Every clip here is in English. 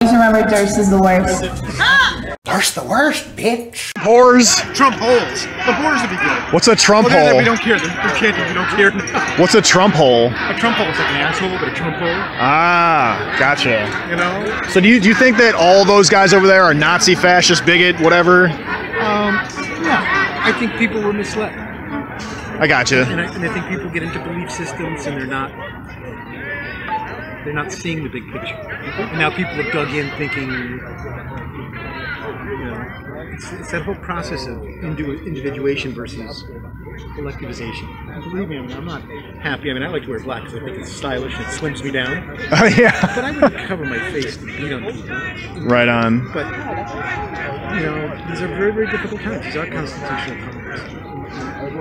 Just remember, Durst is the worst. Durst the worst, bitch. Whores. Trump holes. The whores would be good. What's a Trump Other than that, hole? we don't care. They're chanting, we don't care. What's a Trump hole? A Trump hole is like an asshole, but a Trump hole. Ah, gotcha. You know? So do you think that all those guys over there are Nazi, fascist, bigot, whatever? Yeah. I think people were misled. I gotcha. And I think people get into belief systems and they're not seeing the big picture. And now people have dug in thinking, you know, it's that whole process of individuation versus collectivization. And believe me, I'm not happy. I mean, I like to wear black because I think it's stylish and it slims me down. Oh yeah. But I wouldn't cover my face to beat on people. Right on. But, you know, these are very, very difficult times. These are constitutional times.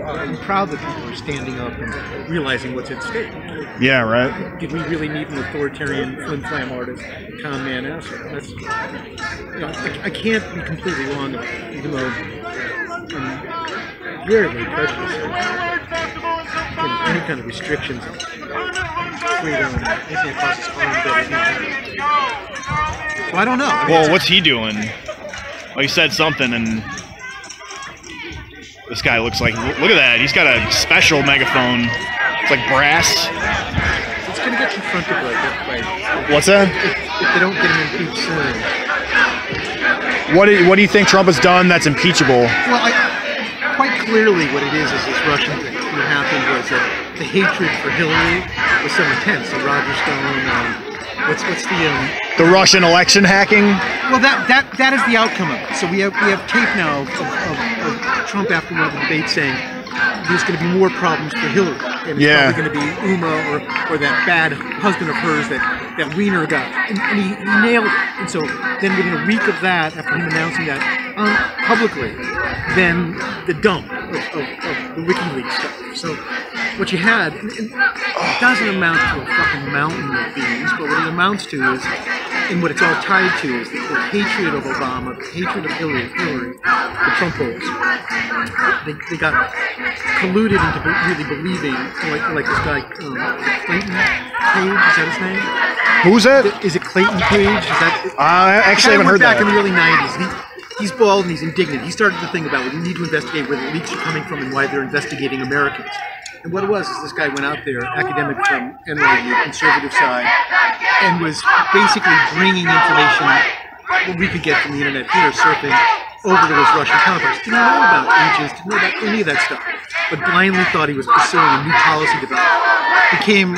I'm proud that people are standing up and realizing what's at stake. Yeah, right. Did we really need an authoritarian flim-flam artist, con man asshole? That's, you know, I can't be completely wrong about it, even though I'm very, very prejudiced against any kind of restrictions on freedom, anything that causes harm to everything. So I don't know. I mean, Well, what's he doing? Well, he said something, and this guy looks like, look at that. He's got a special megaphone. It's like brass. it's going to get confronted by What's that? if they don't get him impeached soon. What do you think Trump has done that's impeachable? Well, quite clearly what it is this Russian thing. What happened was that the hatred for Hillary was so intense. So Roger Stone, what's The Russian election hacking? well, that is the outcome of it. So we have tape now of Trump after one of the debates saying there's going to be more problems for Hillary, and it's probably going to be Uma or that bad husband of hers that Weiner got, and he nailed it. And so then within a week of that, after him announcing that publicly, then the dump of the WikiLeaks stuff. So what you had, and it doesn't amount to a fucking mountain of beans, but what it amounts to is, and what it's all tied to is the hatred of Obama, the hatred of Hillary, the Trump holes. They got colluded into really believing, like this guy, Clayton Page, is that his name? Who's that? Is it Clayton Page? Is that? I actually haven't heard back that. in the early 90s. He's bald and he's indignant. He started the thing about we need to investigate where the leaks are coming from and why they're investigating Americans. And what it was is this guy went out there, academic from NYU, conservative side, and was basically bringing information that we could get from the internet here, surfing over to his Russian counterparts. Didn't know about agents, didn't know about any of that stuff, but blindly thought he was pursuing a new policy development. Became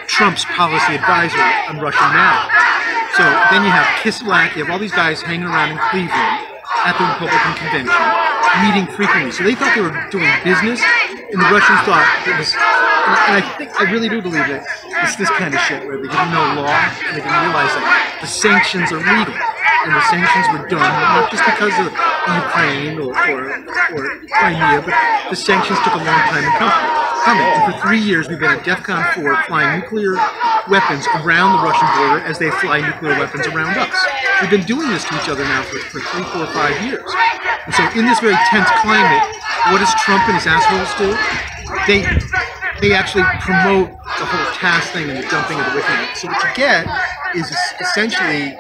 Trump's policy advisor on Russian now. So then you have Kislyak, you have all these guys hanging around in Cleveland at the Republican convention, meeting frequently. So they thought they were doing business, and the Russians thought it was, and I really do believe that it's this kind of shit where they didn't know law, and they didn't realize that the sanctions are legal, and the sanctions were done not just because of Ukraine or Crimea, but the sanctions took a long time in coming. And for 3 years, we've been at DEFCON 4 flying nuclear weapons around the Russian border as they fly nuclear weapons around us. We've been doing this to each other now for 3, 4, 5 years. And so in this very tense climate, what does Trump and his assholes do? They actually promote the whole task thing and the dumping of the WikiLeaks. So what you get is essentially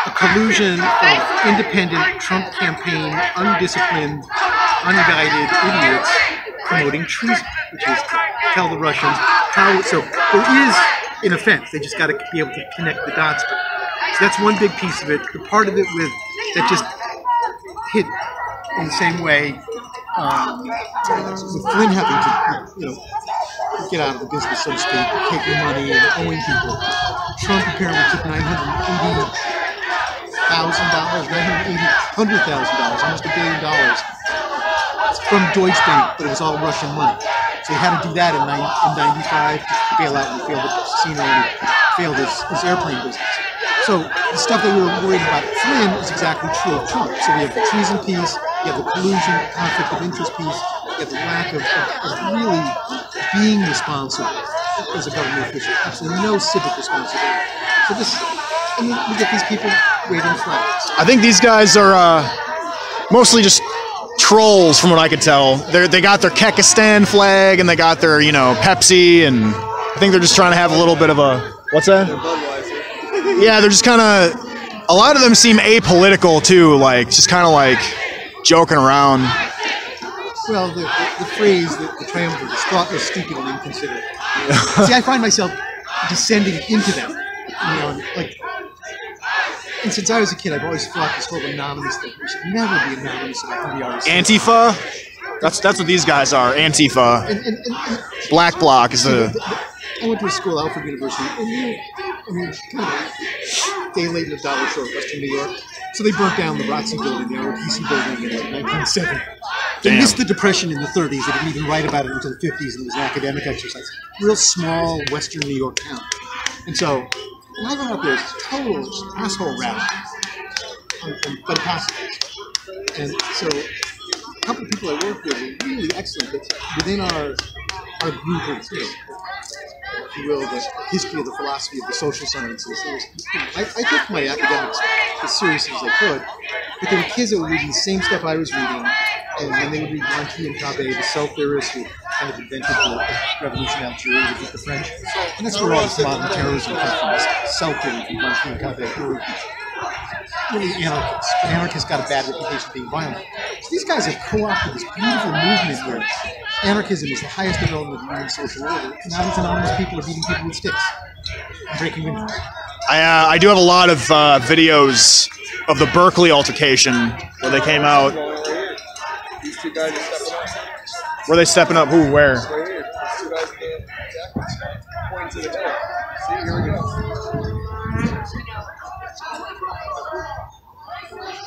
a collusion of independent Trump campaign, undisciplined, unguided idiots promoting treason, which is to tell the Russians how. So there is an offense. They just got to be able to connect the dots. So that's one big piece of it. The part of it that just hit in the same way with Flynn having to, get out of the business, so to speak, taking money and owing people. Trump apparently took $980,000, almost $1 billion from Deutsche Bank, but it was all Russian money. So he had to do that in 95 to bail out when he failed the casino and he failed his airplane business. So the stuff that we were worried about Flynn is exactly true of Trump. So we have the treason piece, you have the collusion, conflict of interest piece, you have the lack of really being responsible as a government official. Absolutely no civic responsibility. So we get these people waving flags. I think these guys are mostly just trolls, from what I could tell. They got their Kekistan flag and they got their, Pepsi, and I think they're just trying to have a little bit of a, what's that? Yeah, they're just kind of A lot of them seem apolitical too, like just kind of like joking around. Well, the phrase, the triumvirate is thoughtless, stupid, and inconsiderate. See, I find myself descending into them. You know, like, and since I was a kid, I've always thought this whole anonymous thing. We should never be anonymous about who we are. Antifa? That's what these guys are. Antifa. And Black Bloc is the. I went to a school, Alfred University, and kind of a day late in the dollar short, Western New York. So they burnt down the ROTC building, the ROTC building in 1970. They missed the Depression in the 30s. They didn't even write about it until the 50s, and it was an academic exercise. Real small Western New York town. And so, when I went out there, it's a total asshole rally. But pacifist. And so, a couple of people I worked with were really excellent, but within our group of, if you will, the history of the philosophy of the social sciences. I took my academics as seriously as I could, but there were kids that were reading the same stuff I was reading, and then they would read Blanqui and Cabet, the self-theorists who kind of invented the revolution in Algeria to beat the French. And that's where all this modern terrorism comes from, this self-theory from Blanqui and Cabet, who were really anarchists. And anarchists got a bad reputation of being violent. So these guys have co-opted this beautiful movement where anarchism is the highest development of human social order. And now these anonymous people are beating people with sticks and breaking windows. I do have a lot of videos of the Berkeley altercation where they came out. These two guys are stepping up. Were they stepping up? Who? Where? Right here. These two guys in the jackets pointing to the hill. See, here we go.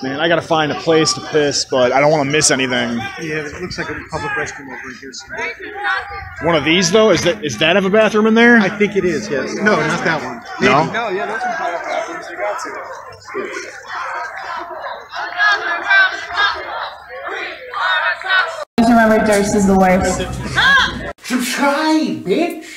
Man, I gotta find a place to piss, but I don't want to miss anything. Yeah, it looks like a public restroom over in here somewhere. One of these though? Is that have a bathroom in there? I think it is, yes. No, not that one. No? No, yeah, those are private bathrooms. You got to. Just remember, Durst is the worst. Subscribe, bitch.